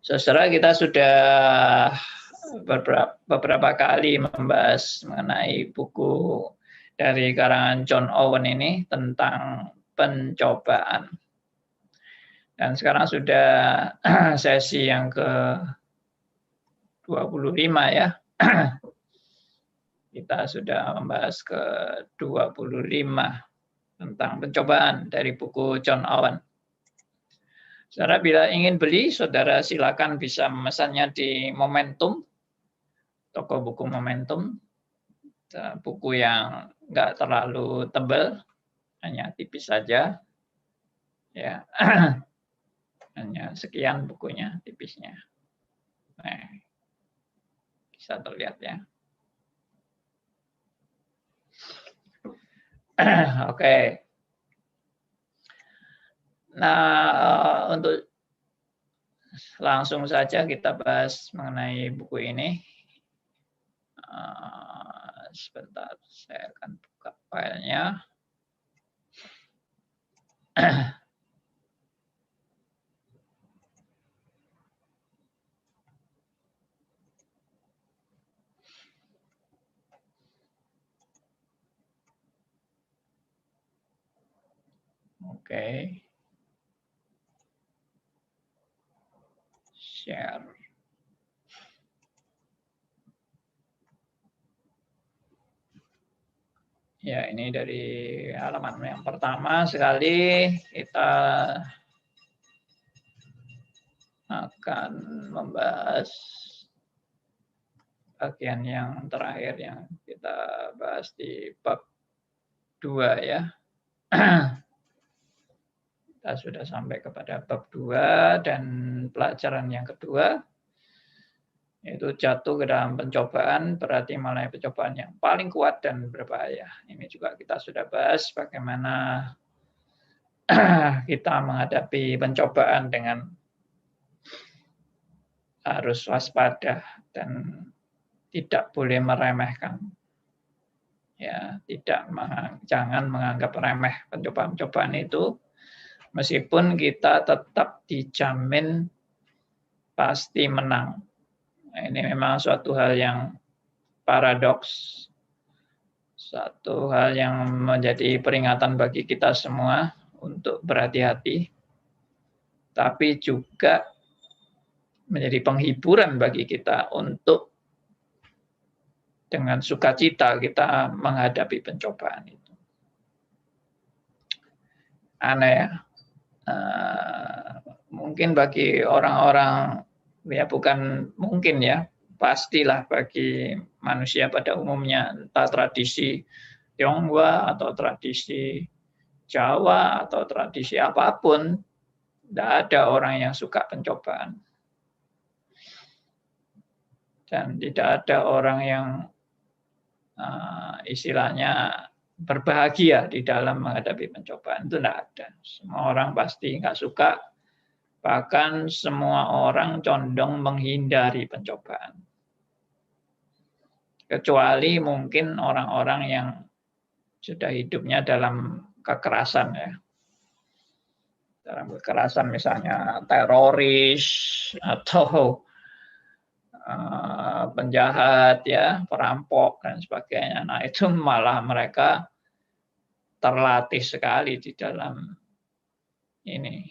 Saudara, kita sudah beberapa kali membahas mengenai buku dari karangan John Owen ini tentang pencobaan. Dan sekarang sudah sesi yang ke-25 ya. Kita sudah membahas ke-25 tentang pencobaan dari buku John Owen. Saudara, bila ingin beli, saudara silakan bisa memesannya di Momentum, toko buku Momentum. Buku yang nggak terlalu tebal, hanya tipis saja. Ya, hanya sekian bukunya, tipisnya. Nah, bisa terlihat ya. Oke. Nah, untuk langsung saja kita bahas mengenai buku ini. Sebentar, saya akan buka filenya. Oke. Share. Ya, ini dari halaman yang pertama sekali kita akan membahas bagian yang terakhir yang kita bahas di bab 2 ya. Kita sudah sampai kepada bab 2 dan pelajaran yang kedua yaitu jatuh ke dalam pencobaan berarti mulai pencobaan yang paling kuat dan berbahaya. Ini juga kita sudah bahas bagaimana kita menghadapi pencobaan dengan harus waspada dan tidak boleh meremehkan. Ya, jangan menganggap remeh pencobaan-pencobaan itu, meskipun kita tetap dijamin pasti menang. Nah, ini memang suatu hal yang paradoks, satu hal yang menjadi peringatan bagi kita semua untuk berhati-hati, tapi juga menjadi penghiburan bagi kita untuk dengan sukacita kita menghadapi pencobaan itu. Aneh ya. Mungkin bagi orang-orang, ya bukan mungkin ya, pastilah bagi manusia pada umumnya, entah tradisi Tionghoa atau tradisi Jawa atau tradisi apapun, tidak ada orang yang suka pencobaan. Dan tidak ada orang yang istilahnya berbahagia di dalam menghadapi pencobaan, itu tidak ada. Semua orang pasti nggak suka, bahkan semua orang condong menghindari pencobaan. Kecuali mungkin orang-orang yang sudah hidupnya dalam kekerasan ya. Dalam kekerasan misalnya teroris atau penjahat ya, perampok dan sebagainya. Nah, itu malah mereka terlatih sekali di dalam ini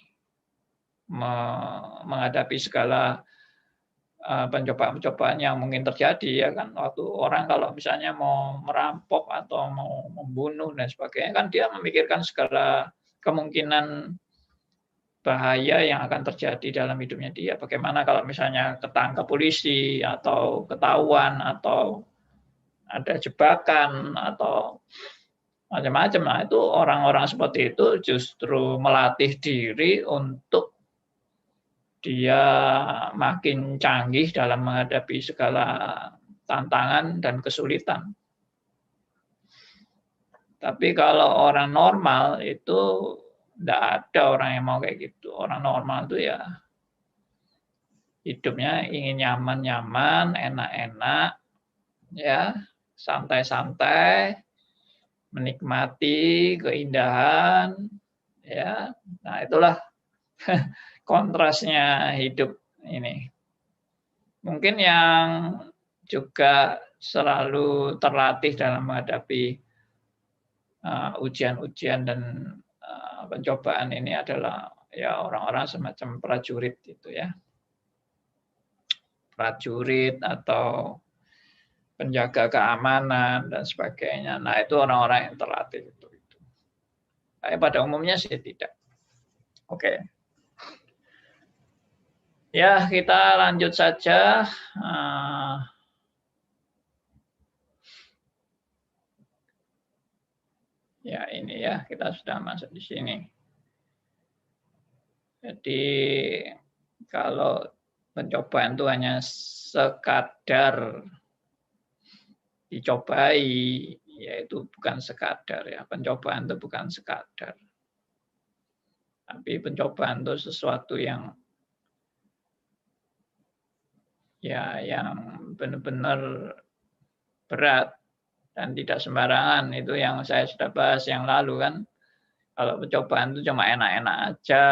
menghadapi segala pencobaan-pencobaan yang mungkin terjadi ya kan. Waktu orang kalau misalnya mau merampok atau mau membunuh dan sebagainya kan dia memikirkan segala kemungkinan bahaya yang akan terjadi dalam hidupnya dia. Bagaimana kalau misalnya ketangkap polisi atau ketahuan atau ada jebakan atau macam-macam. Nah, itu orang-orang seperti itu justru melatih diri untuk dia makin canggih dalam menghadapi segala tantangan dan kesulitan. Tapi kalau orang normal itu tidak ada orang yang mau kayak gitu. Orang normal itu ya hidupnya ingin nyaman-nyaman, enak-enak, ya santai-santai, menikmati keindahan, ya. Nah itulah kontrasnya hidup ini. Mungkin yang juga selalu terlatih dalam menghadapi ujian-ujian dan pencobaan ini adalah ya orang-orang semacam prajurit itu ya. Prajurit atau penjaga keamanan dan sebagainya. Nah, itu orang-orang yang terlatih itu. Tapi pada umumnya sih tidak. Oke. Ya, kita lanjut saja. Ya, ini ya, kita sudah masuk di sini. Jadi, kalau pencobaan itu hanya sekadar dicobai, yaitu bukan sekadar ya. Pencobaan itu bukan sekadar. Tapi pencobaan itu sesuatu yang benar-benar berat dan tidak sembarangan. Itu yang saya sudah bahas yang lalu kan. Kalau pencobaan itu cuma enak-enak aja,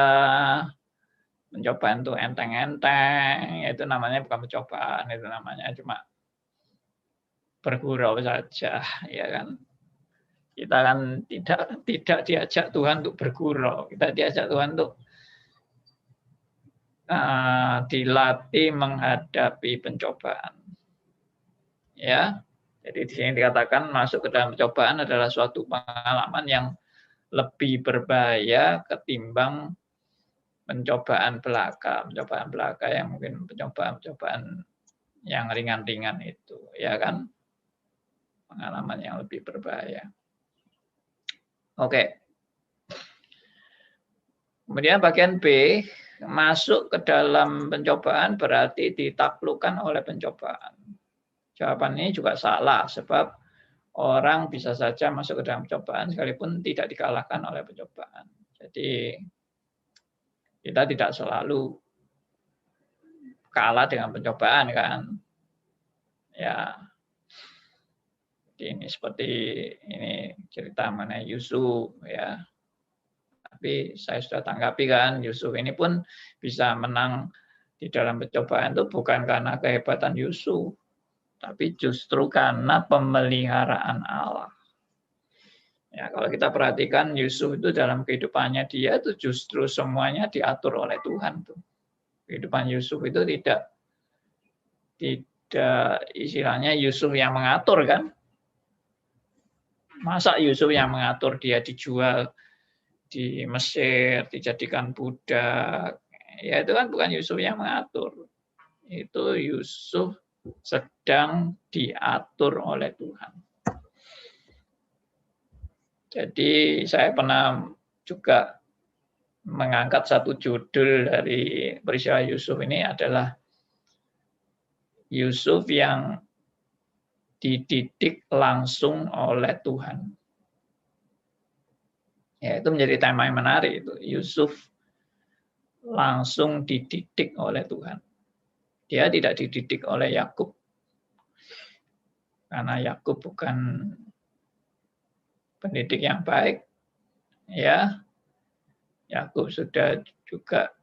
pencobaan itu enteng-enteng, itu namanya bukan pencobaan, itu namanya cuma bergurau saja, ya kan. Kita kan tidak diajak Tuhan untuk bergurau, kita diajak Tuhan untuk dilatih menghadapi pencobaan. Ya, jadi di sini dikatakan masuk ke dalam pencobaan adalah suatu pengalaman yang lebih berbahaya ketimbang pencobaan belaka. Pencobaan belaka yang mungkin pencobaan yang ringan-ringan itu, ya kan? Pengalaman yang lebih berbahaya. Oke. Kemudian bagian B, masuk ke dalam pencobaan berarti ditaklukkan oleh pencobaan. Jawaban ini juga salah, sebab orang bisa saja masuk ke dalam pencobaan sekalipun tidak dikalahkan oleh pencobaan. Jadi kita tidak selalu kalah dengan pencobaan kan. Ya. Ini seperti ini cerita mengenai Yusuf ya. Tapi saya sudah tanggapi kan, Yusuf ini pun bisa menang di dalam pencobaan itu bukan karena kehebatan Yusuf, tapi justru karena pemeliharaan Allah. Ya, kalau kita perhatikan Yusuf itu dalam kehidupannya dia itu justru semuanya diatur oleh Tuhan tuh. Kehidupan Yusuf itu tidak istilahnya Yusuf yang mengatur kan. Masa Yusuf yang mengatur dia dijual di Mesir, dijadikan budak. Ya itu kan bukan Yusuf yang mengatur. Itu Yusuf sedang diatur oleh Tuhan. Jadi saya pernah juga mengangkat satu judul dari peristiwa Yusuf ini adalah Yusuf yang dididik langsung oleh Tuhan. Ya, itu menjadi tema yang menarik itu. Yusuf langsung dididik oleh Tuhan. Dia tidak dididik oleh Yakub. Karena Yakub bukan pendidik yang baik. Ya. Yakub sudah juga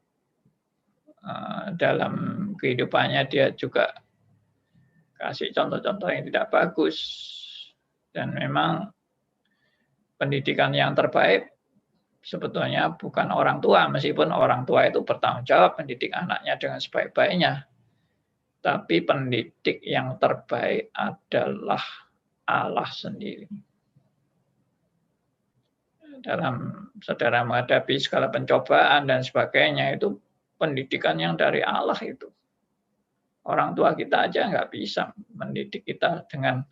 dalam kehidupannya dia juga kasih contoh-contoh yang tidak bagus. Dan memang pendidikan yang terbaik sebetulnya bukan orang tua, meskipun orang tua itu bertanggung jawab mendidik anaknya dengan sebaik-baiknya. Tapi pendidik yang terbaik adalah Allah sendiri. Dalam saudara menghadapi segala pencobaan dan sebagainya, itu pendidikan yang dari Allah itu. Orang tua kita aja nggak bisa mendidik kita dengan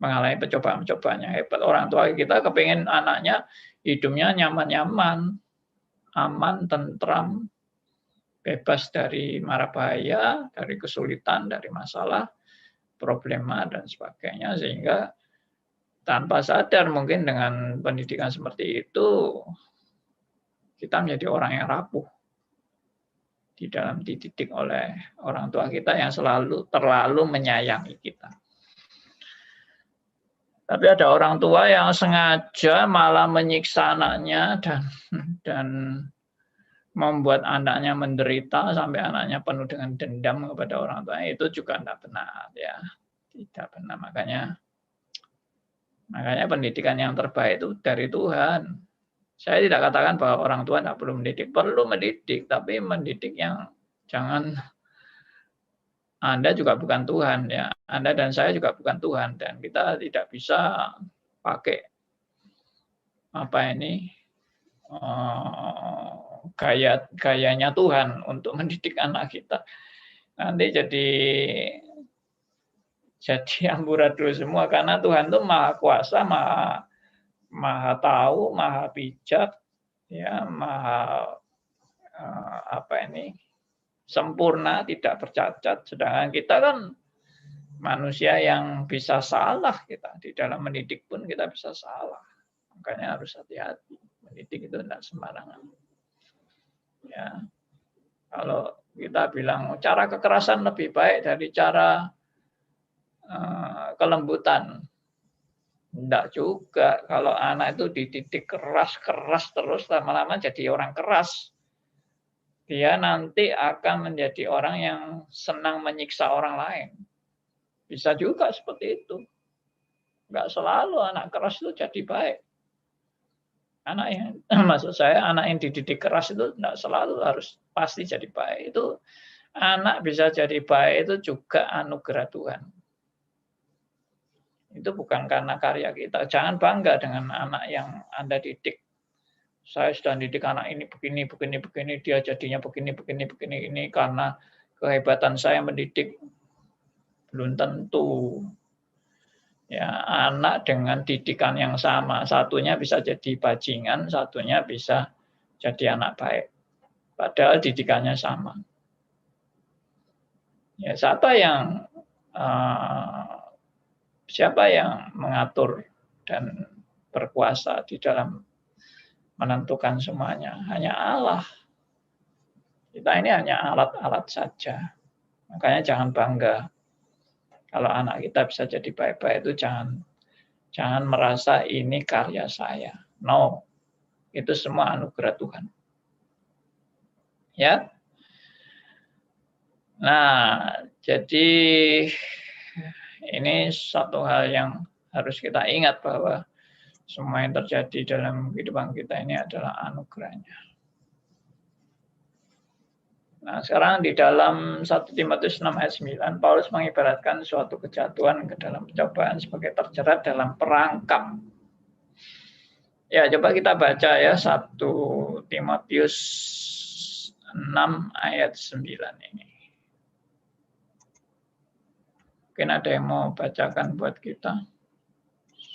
mengalami pencobaan-pencobaan yang hebat. Orang tua kita kepengen anaknya hidupnya nyaman-nyaman, aman, tentram, bebas dari mara bahaya, dari kesulitan, dari masalah, problema, dan sebagainya. Sehingga tanpa sadar mungkin dengan pendidikan seperti itu, kita menjadi orang yang rapuh di dalam dididik oleh orang tua kita yang terlalu menyayangi kita. Tapi ada orang tua yang sengaja malah menyiksa anaknya dan membuat anaknya menderita sampai anaknya penuh dengan dendam kepada orang tua, itu juga tidak benar, ya, tidak benar. Makanya pendidikan yang terbaik itu dari Tuhan. Saya tidak katakan bahwa orang tua tidak perlu mendidik, tapi mendidik yang jangan Anda juga bukan Tuhan, ya. Anda dan saya juga bukan Tuhan, dan kita tidak bisa pakai gayanya Tuhan untuk mendidik anak kita. Nanti jadi amburadul semua, karena Tuhan itu maha kuasa, maha tahu, maha bijak, ya, maha sempurna, tidak bercacat. Sedangkan kita kan manusia yang bisa salah, kita di dalam mendidik pun kita bisa salah. Makanya harus hati-hati. Mendidik itu tidak sembarangan. Ya. Kalau kita bilang cara kekerasan lebih baik dari cara kelembutan, enggak juga. Kalau anak itu dididik keras terus, lama-lama jadi orang keras. Dia nanti akan menjadi orang yang senang menyiksa orang lain. Bisa juga seperti itu. Enggak selalu anak keras itu jadi baik. Maksud saya anak yang dididik keras itu enggak selalu harus pasti jadi baik. Itu anak bisa jadi baik itu juga anugerah Tuhan. Itu bukan karena karya kita. Jangan bangga dengan anak yang Anda didik. Saya sudah didik anak ini begini, dia jadinya begini, ini karena kehebatan saya mendidik. Belum tentu. Ya, anak dengan didikan yang sama, satunya bisa jadi bajingan, satunya bisa jadi anak baik. Padahal didikannya sama. Ya, siapa yang mengatur dan berkuasa di dalam menentukan semuanya? Hanya Allah. Kita ini hanya alat-alat saja. Makanya jangan bangga kalau anak kita bisa jadi baik-baik, itu jangan merasa ini karya saya. No, itu semua anugerah Tuhan. Ya. Nah, jadi ini satu hal yang harus kita ingat, bahwa semua yang terjadi dalam kehidupan kita ini adalah anugerahnya. Nah, sekarang di dalam 1 Timotius 6 ayat 9, Paulus mengibaratkan suatu kejatuhan ke dalam pencobaan sebagai terjerat dalam perangkap. Ya, coba kita baca ya 1 Timotius 6 ayat 9 ini. Mungkin ada yang mau bacakan buat kita.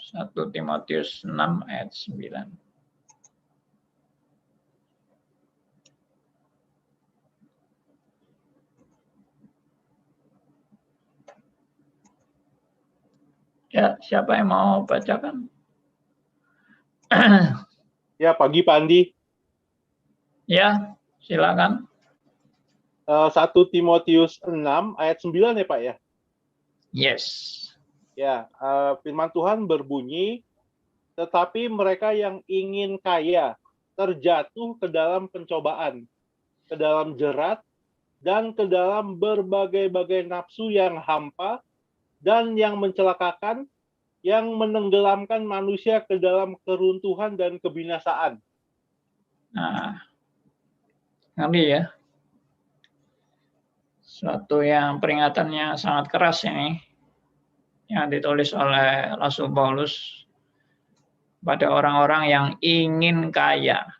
1 Timotius 6 ayat 9. Ya, siapa yang mau bacakan? Ya, pagi Pak Andi. Ya, silakan. 1 Timotius 6 ayat 9 ya Pak ya? Yes. Ya, firman Tuhan berbunyi, tetapi mereka yang ingin kaya terjatuh ke dalam pencobaan, ke dalam jerat, dan ke dalam berbagai-bagai nafsu yang hampa dan yang mencelakakan, yang menenggelamkan manusia ke dalam keruntuhan dan kebinasaan. Nah, ngeri ya. Suatu yang peringatannya sangat keras ini, yang ditulis oleh Rasul Paulus pada orang-orang yang ingin kaya.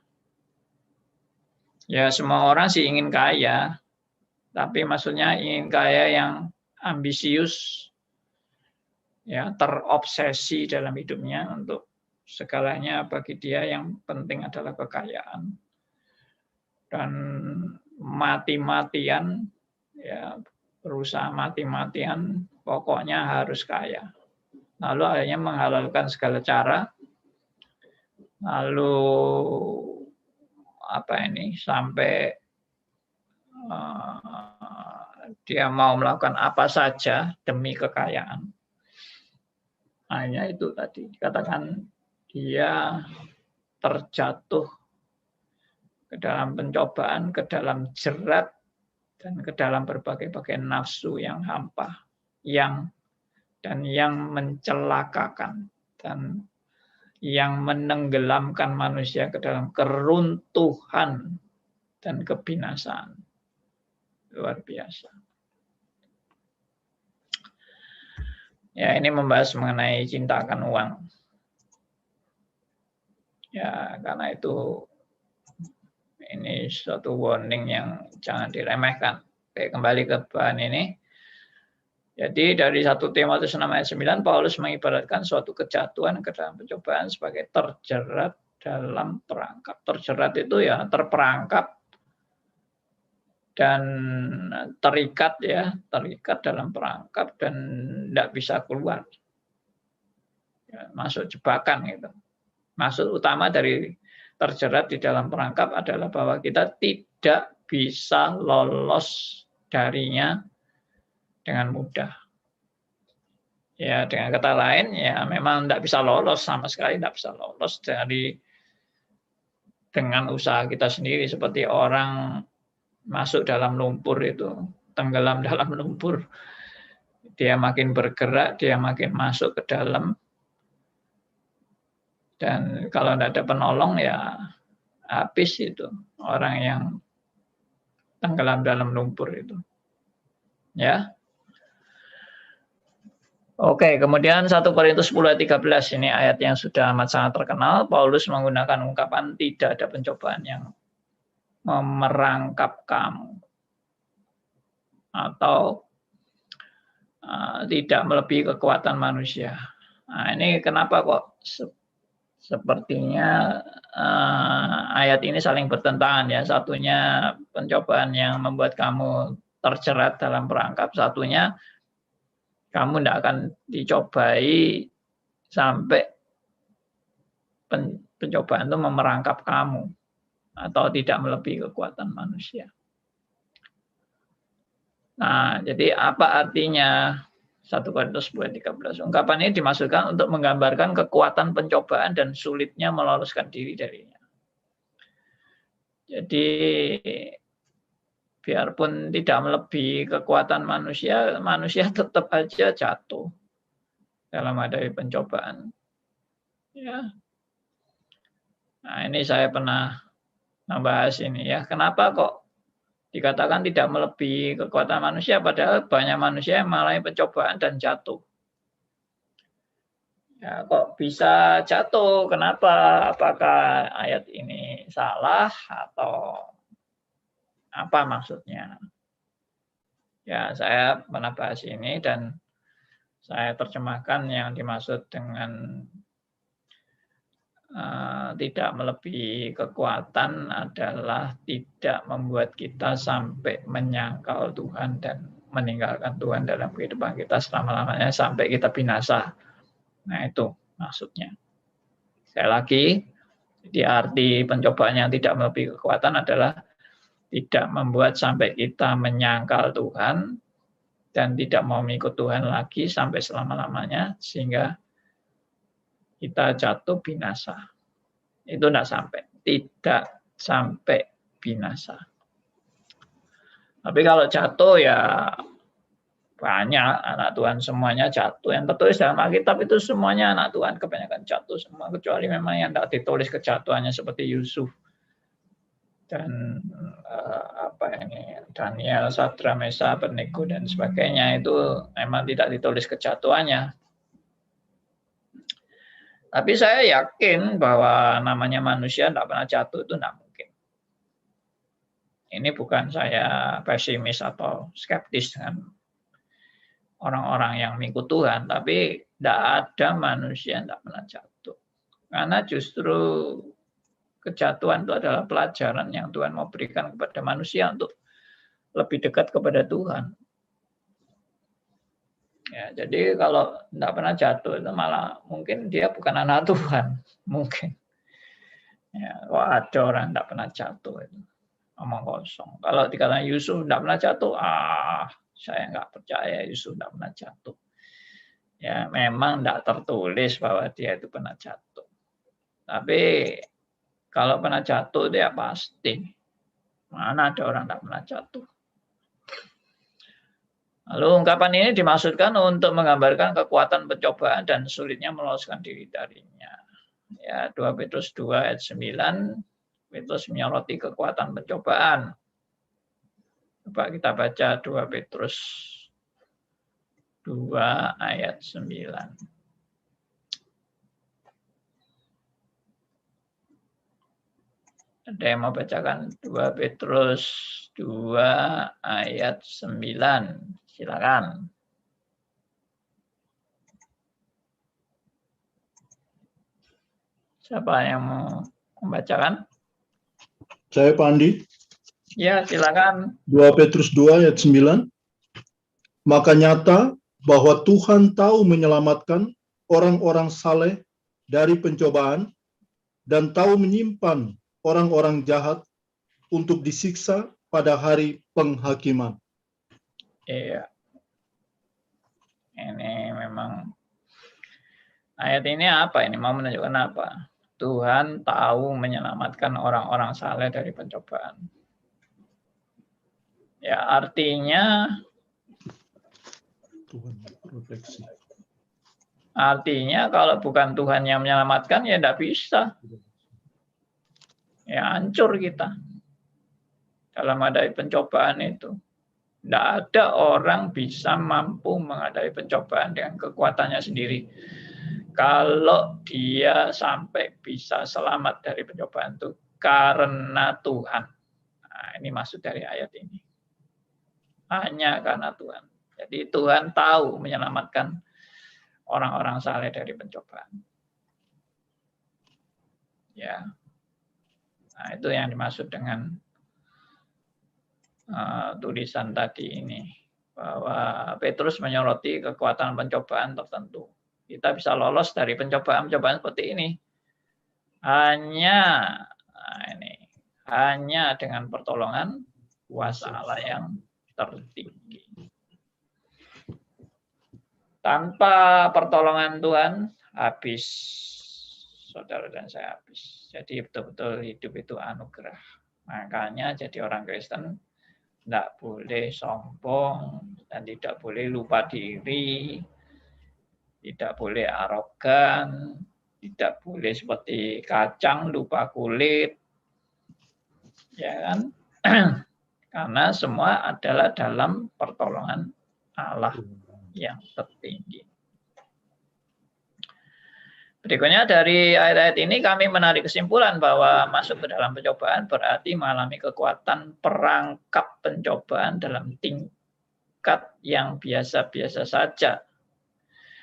Ya, semua orang sih ingin kaya, tapi maksudnya ingin kaya yang ambisius, ya, terobsesi dalam hidupnya untuk segalanya bagi dia yang penting adalah kekayaan, dan mati-matian, ya, berusaha mati-matian, pokoknya harus kaya. Lalu akhirnya menghalalkan segala cara, lalu sampai dia mau melakukan apa saja demi kekayaan. Hanya itu tadi, dikatakan dia terjatuh ke dalam pencobaan, ke dalam jerat, dan ke dalam berbagai-bagai nafsu yang hampa, yang mencelakakan, dan yang menenggelamkan manusia ke dalam keruntuhan dan kebinasaan. Luar biasa. Ya, ini membahas mengenai cinta akan uang. Ya, karena itu ini suatu warning yang jangan diremehkan. Oke, kembali ke bahan ini. Jadi dari 1 Timotius 6 ayat 9, Paulus mengibaratkan suatu kejatuhan ke dalam pencobaan sebagai terjerat dalam perangkap. Terjerat itu ya terperangkap dan terikat ya, terikat dalam perangkap dan tidak bisa keluar. Ya, masuk jebakan gitu. Maksud utama dari terjerat di dalam perangkap adalah bahwa kita tidak bisa lolos darinya dengan mudah. Ya, dengan kata lain, ya memang tidak bisa lolos, sama sekali tidak bisa lolos dengan usaha kita sendiri. Seperti orang masuk dalam lumpur itu, tenggelam dalam lumpur. Dia makin bergerak, dia makin masuk ke dalam. Dan kalau tidak ada penolong, ya habis itu orang yang tenggelam dalam lumpur itu. Ya. Oke, kemudian 1 Korintus 10 ayat 13, ini ayat yang sudah amat sangat terkenal. Paulus menggunakan ungkapan tidak ada pencobaan yang memerangkap kamu atau tidak melebihi kekuatan manusia. Nah, ini kenapa kok sepertinya ayat ini saling bertentangan ya. Satunya pencobaan yang membuat kamu terjerat dalam perangkap, satunya kamu tidak akan dicobai sampai pencobaan itu memerangkap kamu atau tidak melebihi kekuatan manusia. Nah, jadi apa artinya 1 Korintus 10:13? Ungkapan ini dimaksudkan untuk menggambarkan kekuatan pencobaan dan sulitnya meloloskan diri darinya. Jadi biarpun tidak melebihi kekuatan manusia, manusia tetap aja jatuh dalam menghadapi pencobaan. Ya. Nah, ini saya pernah membahas ini ya. Kenapa kok dikatakan tidak melebihi kekuatan manusia, padahal banyak manusia yang mengalami pencobaan dan jatuh. Ya, kok bisa jatuh? Kenapa? Apakah ayat ini salah atau apa maksudnya? Ya, saya pernah bahas ini dan saya terjemahkan yang dimaksud dengan tidak melebihi kekuatan adalah tidak membuat kita sampai menyangkal Tuhan dan meninggalkan Tuhan dalam kehidupan kita selama-lamanya sampai kita binasa. Nah, itu maksudnya. Sekali lagi, jadi arti pencobaan yang tidak melebihi kekuatan adalah tidak membuat sampai kita menyangkal Tuhan dan tidak mau mengikut Tuhan lagi sampai selama-lamanya sehingga kita jatuh binasa. Itu tidak sampai binasa. Tapi kalau jatuh ya banyak anak Tuhan semuanya jatuh. Yang tertulis dalam Alkitab itu semuanya anak Tuhan kebanyakan jatuh semua, kecuali memang yang tidak ditulis kejatuhannya seperti Yusuf dan Daniel, Sadra, Mesa, Abednego dan sebagainya, itu memang tidak ditulis kejatuhannya. Tapi saya yakin bahwa namanya manusia tidak pernah jatuh itu tidak mungkin. Ini bukan saya pesimis atau skeptis dengan orang-orang yang mengikut Tuhan, tapi tidak ada manusia yang tidak pernah jatuh. Karena justru kejatuhan itu adalah pelajaran yang Tuhan mau berikan kepada manusia untuk lebih dekat kepada Tuhan. Ya, jadi kalau tidak pernah jatuh itu malah mungkin dia bukan anak Tuhan, mungkin. Ya, kok ada orang tidak pernah jatuh itu omong kosong. Kalau dikatakan Yusuf tidak pernah jatuh, saya nggak percaya Yusuf tidak pernah jatuh. Ya, memang tidak tertulis bahwa dia itu pernah jatuh. Tapi Kalau pernah jatuh itu ya pasti. Mana ada orang tak pernah jatuh. Lalu ungkapan ini dimaksudkan untuk menggambarkan kekuatan pencobaan dan sulitnya meloloskan diri darinya. Ya, 2 Petrus 2 ayat 9, Petrus menyoroti kekuatan pencobaan. Coba kita baca 2 Petrus 2 ayat 9. Ada yang mau bacakan 2 Petrus 2 ayat 9. Silakan. Siapa yang mau membacakan? Saya Pak Andi. Ya, silakan. 2 Petrus 2 ayat 9. Maka nyata bahwa Tuhan tahu menyelamatkan orang-orang saleh dari pencobaan dan tahu menyimpan orang-orang jahat untuk disiksa pada hari penghakiman. Iya. Ini memang ayat ini apa ini? Mau menunjukkan apa? Tuhan tahu menyelamatkan orang-orang saleh dari pencobaan. Ya, artinya Tuhan proteksi. Artinya kalau bukan Tuhan yang menyelamatkan ya tidak bisa. Ya hancur kita dalam menghadapi pencobaan itu. Tidak ada orang bisa mampu menghadapi pencobaan dengan kekuatannya sendiri. Kalau dia sampai bisa selamat dari pencobaan itu karena Tuhan. Nah, ini maksud dari ayat ini. Hanya karena Tuhan. Jadi Tuhan tahu menyelamatkan orang-orang saleh dari pencobaan. Ya. Nah, itu yang dimaksud dengan tulisan tadi ini, bahwa Petrus menyoroti kekuatan pencobaan tertentu. Kita bisa lolos dari pencobaan-pencobaan seperti ini hanya dengan pertolongan kuasa Allah yang tertinggi. Tanpa pertolongan Tuhan habis, saudara dan saya habis. Jadi betul-betul hidup itu anugerah. Makanya jadi orang Kristen tidak boleh sombong dan tidak boleh lupa diri, tidak boleh arogan, tidak boleh seperti kacang lupa kulit, ya kan? Karena semua adalah dalam pertolongan Allah yang tertinggi. Berikutnya dari ayat-ayat ini kami menarik kesimpulan bahwa masuk ke dalam pencobaan berarti mengalami kekuatan perangkap pencobaan dalam tingkat yang biasa-biasa saja.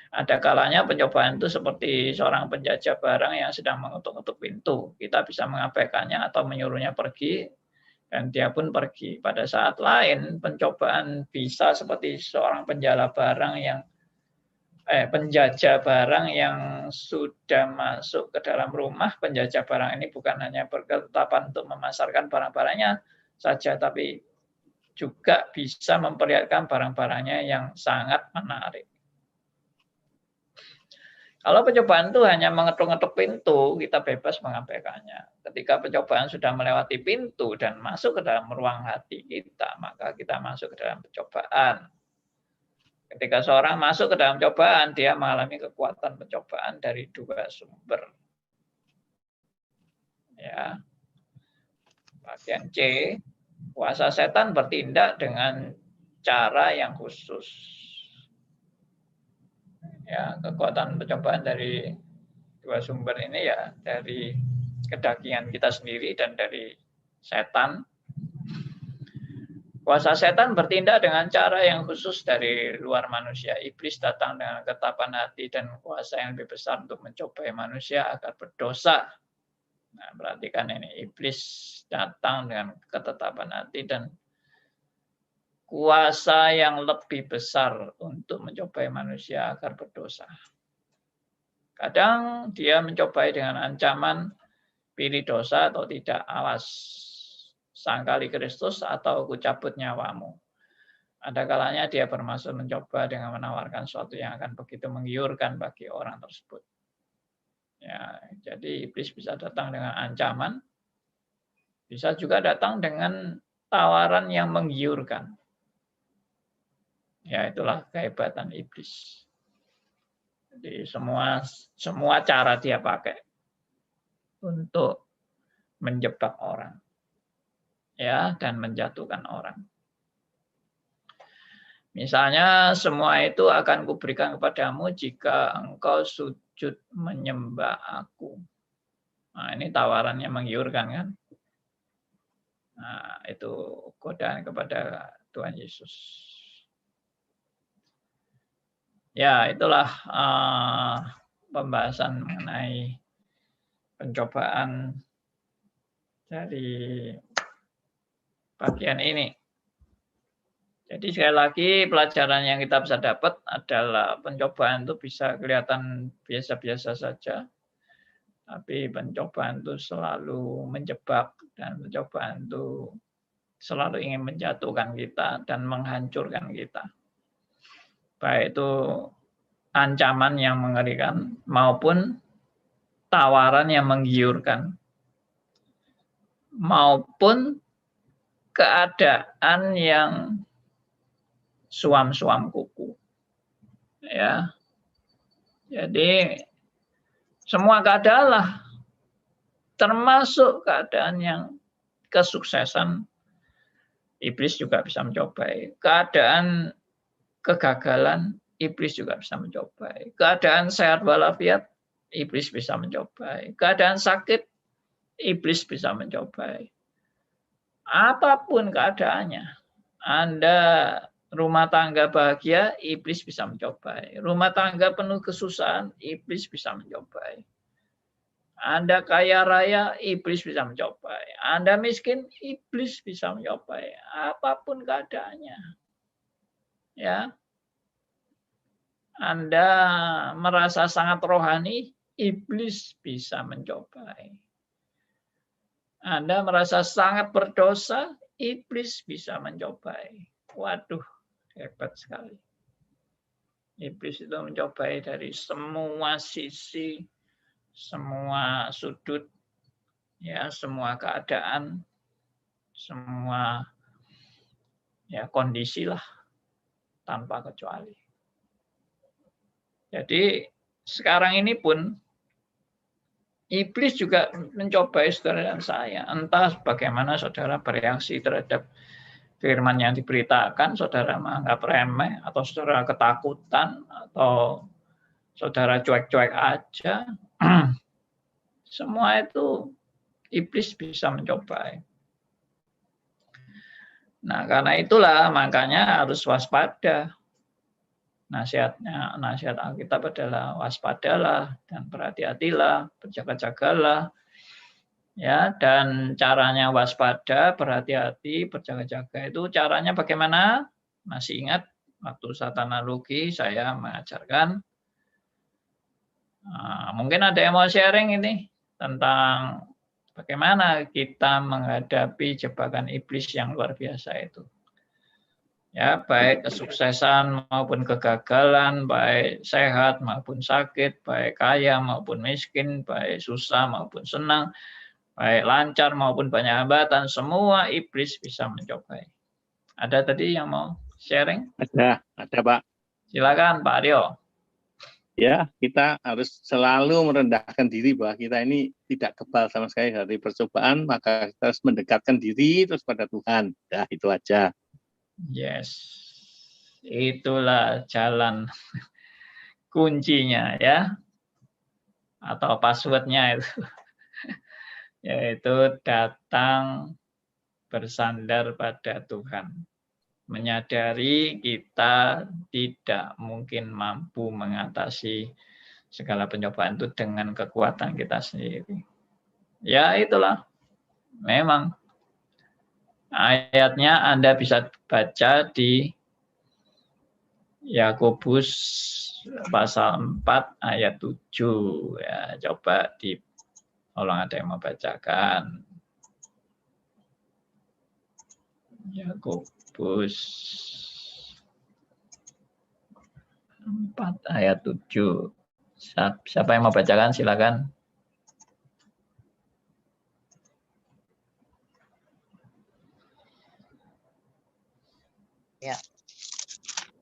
Ada kalanya pencobaan itu seperti seorang penjajah barang yang sedang mengetuk-ketuk pintu. Kita bisa mengabaikannya atau menyuruhnya pergi dan dia pun pergi. Pada saat lain pencobaan bisa seperti seorang penjajah barang yang sudah masuk ke dalam rumah. Penjajah barang ini bukan hanya berketetapan untuk memasarkan barang-barangnya saja, tapi juga bisa memperlihatkan barang-barangnya yang sangat menarik. Kalau pencobaan itu hanya mengetuk-ngetuk pintu, kita bebas mengabaikannya. Ketika pencobaan sudah melewati pintu dan masuk ke dalam ruang hati kita, maka kita masuk ke dalam pencobaan. Ketika seorang masuk ke dalam cobaan, dia mengalami kekuatan pencobaan dari dua sumber. Ya. Bagian C, kuasa setan bertindak dengan cara yang khusus. Ya, kekuatan pencobaan dari dua sumber ini ya dari kedagingan kita sendiri dan dari setan. Kuasa setan bertindak dengan cara yang khusus dari luar manusia. Iblis datang dengan ketetapan hati dan kuasa yang lebih besar untuk mencobai manusia agar berdosa. Nah, perhatikan ini, iblis datang dengan ketetapan hati dan kuasa yang lebih besar untuk mencobai manusia agar berdosa. Kadang dia mencobai dengan ancaman pilih dosa atau tidak, awas sangkali Kristus atau kucabut nyawamu. Ada kalanya dia bermaksud mencoba dengan menawarkan sesuatu yang akan begitu menggiurkan bagi orang tersebut. Ya, jadi iblis bisa datang dengan ancaman, bisa juga datang dengan tawaran yang menggiurkan. Ya, itulah kehebatan iblis. Jadi semua cara dia pakai untuk menjebak orang, ya, dan menjatuhkan orang. Misalnya, semua itu akan kuberikan kepadamu jika engkau sujud menyembah aku. Nah, ini tawarannya menggiurkan kan? Nah, itu godaan kepada Tuhan Yesus. Ya, itulah pembahasan mengenai pencobaan dari bagian ini. Jadi sekali lagi pelajaran yang kita bisa dapat adalah pencobaan itu bisa kelihatan biasa-biasa saja. Tapi pencobaan itu selalu menjebak dan pencobaan itu selalu ingin menjatuhkan kita dan menghancurkan kita. Baik itu ancaman yang mengerikan maupun tawaran yang menggiurkan. Maupun keadaan yang suam-suam kuku. Ya. Jadi semua keadaan lah, termasuk keadaan yang kesuksesan, iblis juga bisa mencobai. Keadaan kegagalan, iblis juga bisa mencobai. Keadaan sehat walafiat, iblis bisa mencobai. Keadaan sakit, iblis bisa mencobai. Apapun keadaannya, Anda rumah tangga bahagia, iblis bisa mencobai. Rumah tangga penuh kesusahan, iblis bisa mencobai. Anda kaya raya, iblis bisa mencobai. Anda miskin, iblis bisa mencobai. Apapun keadaannya. Ya. Anda merasa sangat rohani, iblis bisa mencobai. Anda merasa sangat berdosa, iblis bisa mencobai. Waduh, hebat sekali. Iblis itu mencobai dari semua sisi, semua sudut, ya, semua keadaan, semua ya kondisi lah, tanpa kecuali. Jadi sekarang ini pun iblis juga mencobai saudara dan saya. Entah bagaimana saudara bereaksi terhadap firman yang diberitakan, saudara menganggap remeh, atau saudara ketakutan, atau saudara cuek-cuek aja. Semua itu iblis bisa mencobai. Nah, karena itulah makanya harus waspada. Nasihat Alkitab adalah waspadalah dan berhati-hatilah, berjaga-jagalah. Ya, dan caranya waspada, berhati-hati, berjaga-jaga itu caranya bagaimana? Masih ingat waktu saat analogi saya mengajarkan. Nah, mungkin ada yang mau sharing ini tentang bagaimana kita menghadapi jebakan iblis yang luar biasa itu. Ya, baik kesuksesan maupun kegagalan, baik sehat maupun sakit, baik kaya maupun miskin, baik susah maupun senang, baik lancar maupun banyak hambatan, semua iblis bisa mencobai. Ada tadi yang mau sharing? Ada Pak. Silakan Pak Aryo. Ya, kita harus selalu merendahkan diri bahwa kita ini tidak kebal sama sekali dari percobaan, maka kita harus mendekatkan diri terus pada Tuhan. Ya, itu aja. Yes, itulah jalan kuncinya ya, atau passwordnya itu, yaitu datang bersandar pada Tuhan, menyadari kita tidak mungkin mampu mengatasi segala pencobaan itu dengan kekuatan kita sendiri. Ya itulah, memang ayatnya Anda bisa baca di Yakobus pasal 4 ayat 7. Ya, coba tolong ada yang mau bacakan. Yakobus 4 ayat 7. Siapa yang mau bacakan, silakan. Ya.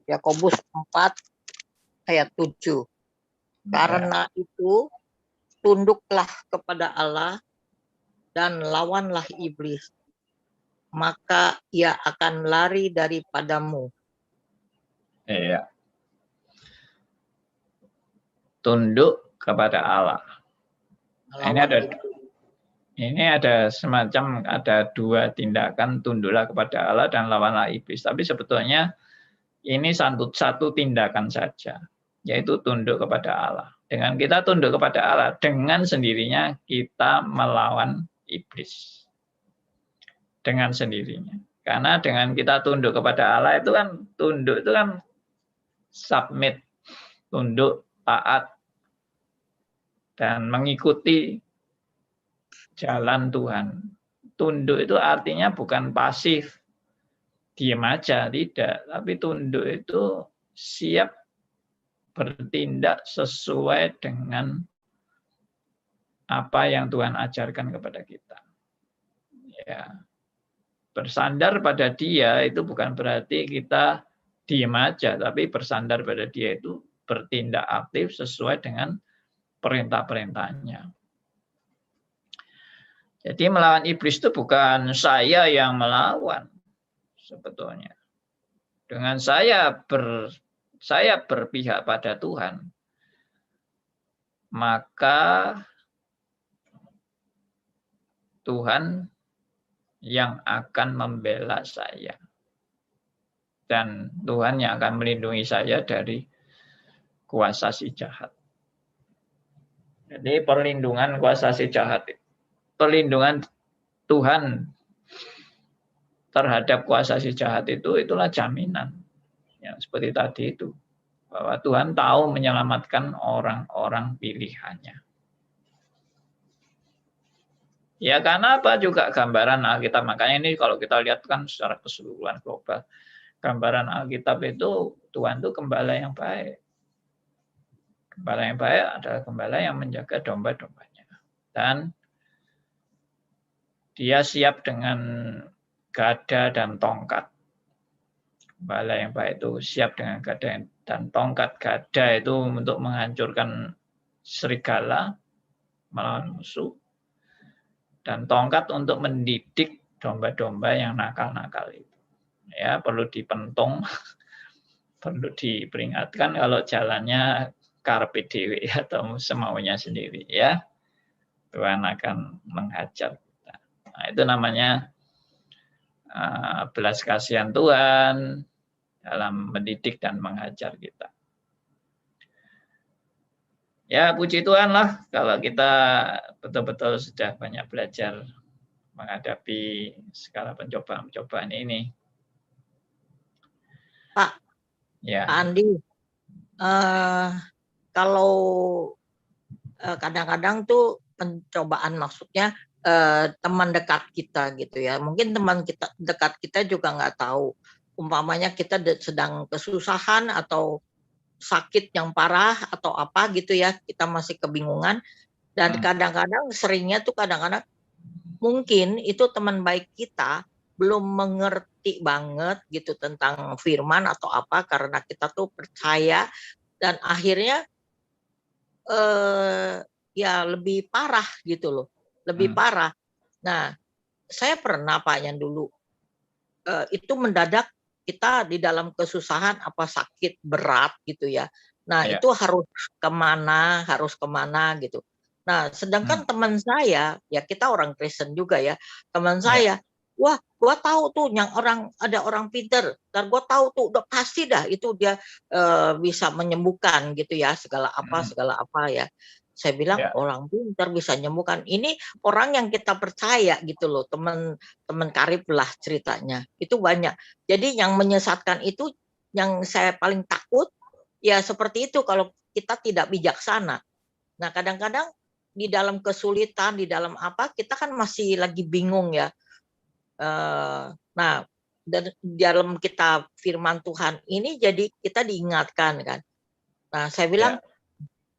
Yakobus 4 ayat 7. Karena itu tunduklah kepada Allah dan lawanlah iblis, maka ia akan lari daripadamu. Iya. Tunduk kepada Allah. Ini ada semacam ada dua tindakan, tunduklah kepada Allah dan lawanlah iblis. Tapi sebetulnya ini satu tindakan saja, yaitu tunduk kepada Allah. Dengan kita tunduk kepada Allah, dengan sendirinya kita melawan iblis. Dengan sendirinya. Karena dengan kita tunduk kepada Allah itu kan, tunduk itu kan submit, tunduk, taat, dan mengikuti jalan Tuhan. Tunduk itu artinya bukan pasif, diam aja, tidak. Tapi tunduk itu siap bertindak sesuai dengan apa yang Tuhan ajarkan kepada kita. Ya. Bersandar pada Dia itu bukan berarti kita diam aja, tapi bersandar pada Dia itu bertindak aktif sesuai dengan perintah-perintahnya. Jadi melawan iblis itu bukan saya yang melawan sebetulnya. Dengan saya berpihak pada Tuhan, maka Tuhan yang akan membela saya. Dan Tuhan yang akan melindungi saya dari kuasa si jahat. Jadi perlindungan kuasa si jahat, perlindungan Tuhan terhadap kuasa si jahat itulah jaminan. Ya, seperti tadi itu. Bahwa Tuhan tahu menyelamatkan orang-orang pilihannya. Ya karena apa juga gambaran Alkitab. Makanya ini kalau kita lihat kan secara keseluruhan global. Gambaran Alkitab itu Tuhan itu gembala yang baik. Gembala yang baik adalah gembala yang menjaga domba-dombanya. Dan dia siap dengan gada dan tongkat. Gembala yang baik itu siap dengan gada dan tongkat. Gada itu untuk menghancurkan serigala, melawan musuh. Dan tongkat untuk mendidik domba-domba yang nakal-nakal itu. Ya, perlu dipentung, perlu diperingatkan kalau jalannya karpe dewe atau semaunya sendiri. Ya, Tuhan akan menghajar kita. Nah, itu namanya belas kasihan Tuhan dalam mendidik dan menghajar kita. Ya, puji Tuhan lah kalau kita betul-betul sudah banyak belajar menghadapi segala pencobaan-pencobaan ini. Pak, ya. Pak Andi, kalau kadang-kadang tuh pencobaan maksudnya teman dekat kita gitu ya. Mungkin teman kita dekat kita juga nggak tahu. Umpamanya kita sedang kesusahan atau sakit yang parah atau apa gitu ya, kita masih kebingungan. Dan kadang-kadang seringnya tuh kadang-kadang mungkin itu teman baik kita belum mengerti banget gitu tentang firman atau apa, karena kita tuh percaya dan akhirnya ya lebih parah gitu loh, lebih parah. Nah, saya pernah Pak yang dulu itu mendadak kita di dalam kesusahan apa sakit berat gitu ya. Nah, itu harus kemana gitu. Nah, sedangkan teman saya, ya kita orang Kristen juga ya, teman saya, wah, gua tahu tuh yang ada orang pinter, dan gua tahu tuh udah pasti dah itu dia bisa menyembuhkan gitu ya, segala apa ya. Saya bilang orang pintar bisa menyembuhkan. Ini orang yang kita percaya gitu loh, teman karib lah ceritanya. Itu banyak. Jadi yang menyesatkan itu yang saya paling takut ya seperti itu kalau kita tidak bijaksana. Nah, kadang-kadang di dalam kesulitan, di dalam apa, kita kan masih lagi bingung ya. Nah, dan dalam kitab firman Tuhan ini jadi kita diingatkan kan. Nah, saya bilang,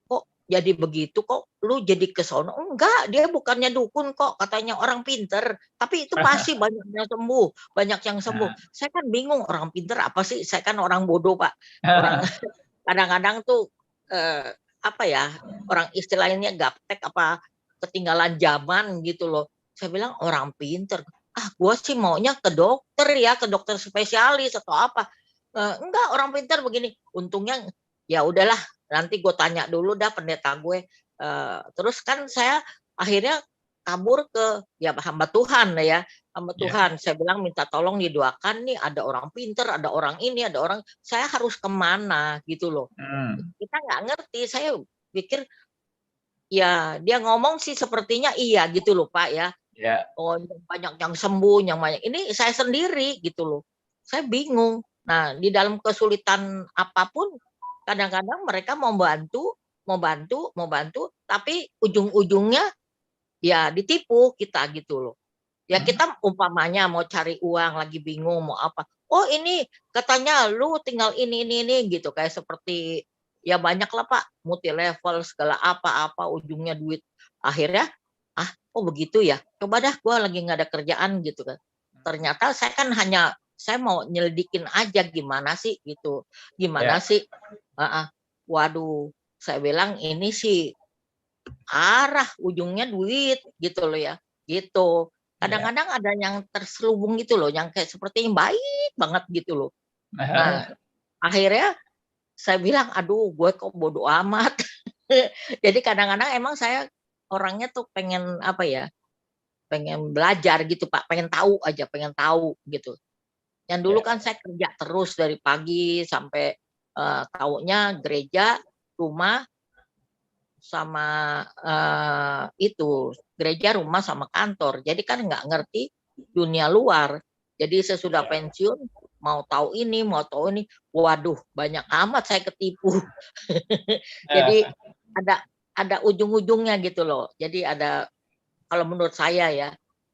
kok jadi begitu kok, lu jadi ke sono. Enggak, dia bukannya dukun kok, katanya orang pinter. Tapi itu pasti banyak yang sembuh, banyak yang sembuh. Saya kan bingung, orang pinter apa sih? Saya kan orang bodoh, Pak. Orang kadang-kadang tuh apa ya, orang istilahnya gaptek apa ketinggalan zaman gitu loh. Saya bilang orang pinter. Gue sih maunya ke dokter ya, ke dokter spesialis atau apa. Enggak, orang pinter begini. Untungnya ya udahlah, nanti gue tanya dulu dah pendeta gue. Terus kan saya akhirnya kabur ke ya hamba Tuhan ya, hamba Tuhan. Saya bilang minta tolong didoakan nih, ada orang pinter, ada orang ini, ada orang. Saya harus kemana gitu loh. Kita nggak ngerti. Saya pikir ya dia ngomong sih sepertinya iya gitu loh Pak ya. Oh banyak yang sembuh, yang banyak. Ini saya sendiri gitu loh. Saya bingung. Nah di dalam kesulitan apapun, kadang-kadang mereka mau bantu, tapi ujung-ujungnya ya ditipu kita gitu loh. Ya kita umpamanya mau cari uang, lagi bingung mau apa. Oh ini katanya lu tinggal ini gitu. Kayak seperti ya banyak lah Pak, multi level segala apa-apa, ujungnya duit. Akhirnya, oh begitu ya, coba dah gue lagi nggak ada kerjaan gitu kan. Ternyata saya kan saya mau nyelidikin aja gimana sih gitu. Gimana sih, waduh, saya bilang ini sih arah ujungnya duit gitu loh ya, gitu. Kadang-kadang ada yang terselubung gitu loh, yang kayak seperti yang baik banget gitu loh. Nah, akhirnya saya bilang, aduh gue kok bodoh amat. Jadi kadang-kadang emang saya orangnya tuh pengen apa ya, pengen belajar gitu Pak, pengen tahu aja, pengen tahu gitu. Yang dulu kan saya kerja terus dari pagi sampai taunya gereja, rumah, sama itu gereja, rumah, sama kantor. Jadi kan nggak ngerti dunia luar. Jadi sesudah pensiun mau tahu ini, waduh banyak amat saya ketipu. Jadi ada ujung-ujungnya gitu loh. Jadi ada, kalau menurut saya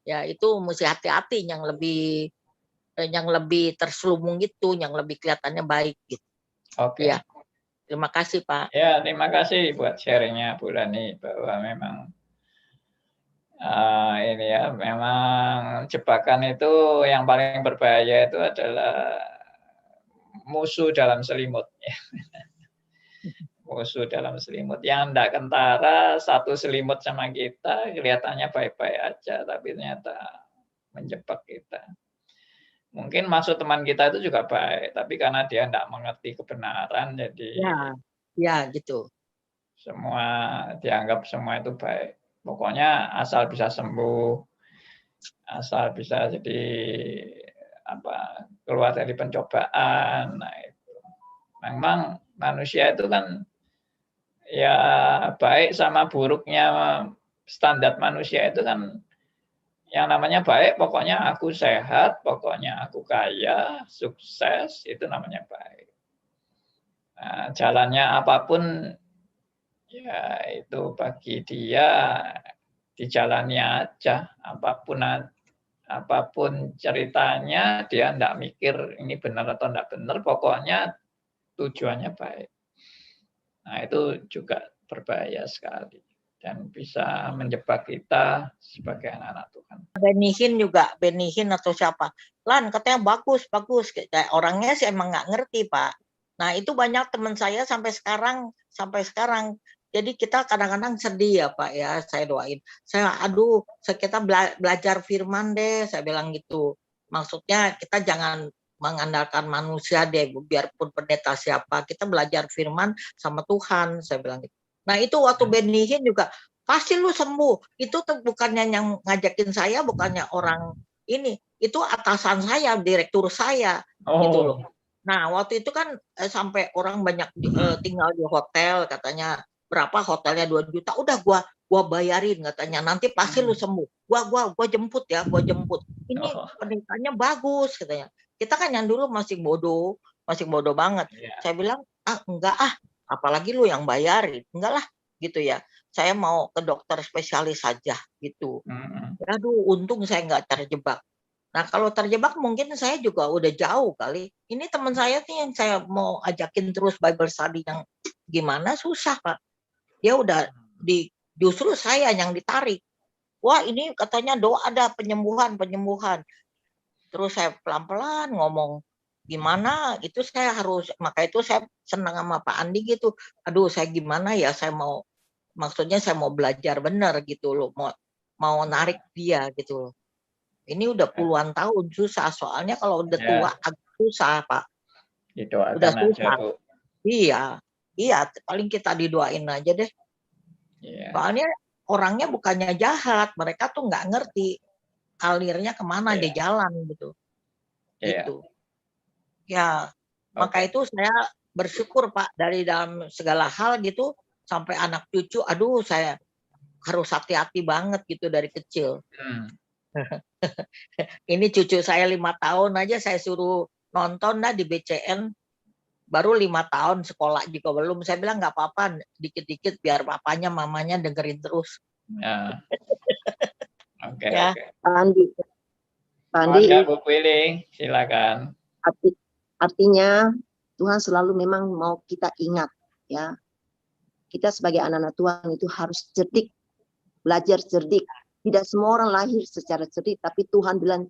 ya itu mesti hati-hati, yang lebih terselubung gitu, yang lebih kelihatannya baik gitu. Oke. Ya. Terima kasih Pak. Ya, terima kasih buat sharingnya Bu Lani, bahwa memang ini ya, memang jebakan itu yang paling berbahaya itu adalah musuh dalam selimut. Musuh dalam selimut. Yang tidak kentara satu selimut sama kita, kelihatannya baik-baik aja, tapi ternyata menjebak kita. Mungkin maksud teman kita itu juga baik, tapi karena dia tidak mengerti kebenaran, jadi ya gitu. Semua dianggap semua itu baik. Pokoknya asal bisa sembuh, asal bisa jadi keluar dari pencobaan. Nah itu. Memang manusia itu kan ya baik sama buruknya standar manusia itu kan, yang namanya baik pokoknya aku sehat, pokoknya aku kaya, sukses, itu namanya baik. Nah, jalannya apapun ya itu bagi dia dijalani aja, apapun ceritanya, dia enggak mikir ini benar atau enggak benar, pokoknya tujuannya baik. Nah itu juga berbahaya sekali dan bisa menjebak kita sebagai anak-anak Tuhan. Benihin atau siapa, Lan katanya bagus, kayak orangnya sih emang nggak ngerti Pak. Nah itu banyak teman saya sampai sekarang. Jadi kita kadang-kadang sedih ya Pak ya, saya doain. Kita belajar firman deh, saya bilang gitu. Maksudnya kita jangan mengandalkan manusia deh, biarpun pendeta siapa, kita belajar firman sama Tuhan, saya bilang gitu. Nah itu waktu benihin juga, pasti lu sembuh. Itu tuh bukannya yang ngajakin saya, bukannya orang ini, itu atasan saya, direktur saya, gitu loh. Nah waktu itu kan sampai orang banyak tinggal di hotel, katanya berapa hotelnya 2 juta, udah gua bayarin katanya, nanti pasti lu sembuh. Gua jemput ya, Ini pendetanya bagus katanya. Kita kan yang dulu masih bodoh banget. Saya bilang enggak apalagi lu yang bayarin, enggak lah gitu ya. Saya mau ke dokter spesialis saja gitu. Aduh, untung saya nggak terjebak. Nah kalau terjebak mungkin saya juga udah jauh kali. Ini teman saya nih yang saya mau ajakin terus Bible study yang gimana susah Pak. Dia udah justru saya yang ditarik. Wah, ini katanya doa ada penyembuhan. Terus saya pelan-pelan ngomong, gimana itu saya harus, maka itu saya senang sama Pak Andi gitu. Aduh, saya gimana ya, maksudnya saya mau belajar benar gitu loh, mau narik dia gitu loh. Ini udah puluhan tahun susah, soalnya kalau udah tua agak susah, Pak. Udah susah. Bu. Iya, paling kita didoain aja deh. Soalnya orangnya bukannya jahat, mereka tuh nggak ngerti alirnya kemana dia jalan gitu. Gitu. Ya, maka itu saya bersyukur Pak, dari dalam segala hal gitu sampai anak cucu, aduh saya harus hati-hati banget gitu dari kecil. Ini cucu saya 5 tahun aja saya suruh nonton di BCN, baru 5 tahun, sekolah juga belum. Saya bilang nggak apa-apa, dikit-dikit biar papanya mamanya dengerin terus. Oke. Pak Andi, Bu Pilih, silakan. Artinya Tuhan selalu memang mau kita ingat, ya. Kita sebagai anak-anak Tuhan itu harus cerdik, belajar cerdik. Tidak semua orang lahir secara cerdik, tapi Tuhan bilang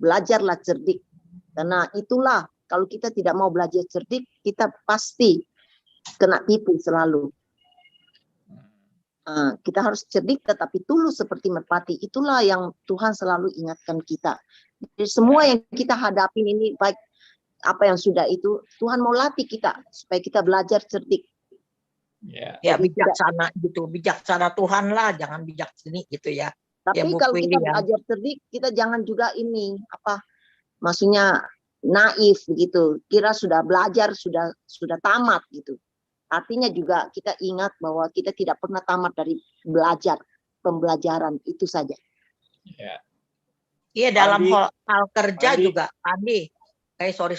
belajarlah cerdik. Karena itulah, kalau kita tidak mau belajar cerdik, kita pasti kena tipu selalu. Kita harus cerdik tetapi tulus seperti merpati. Itulah yang Tuhan selalu ingatkan kita. Jadi semua yang kita hadapin ini, baik apa yang sudah itu, Tuhan mau latih kita supaya kita belajar cerdik. Ya bijaksana gitu, bijaksana Tuhan lah, jangan bijak sini gitu ya. Tapi kalau kita belajar cerdik, kita jangan juga ini maksudnya naif begitu. Kira sudah belajar, sudah tamat gitu. Artinya juga kita ingat bahwa kita tidak pernah tamat dari pembelajaran itu saja. Iya, dalam hal kerja juga, Andi. Sorry.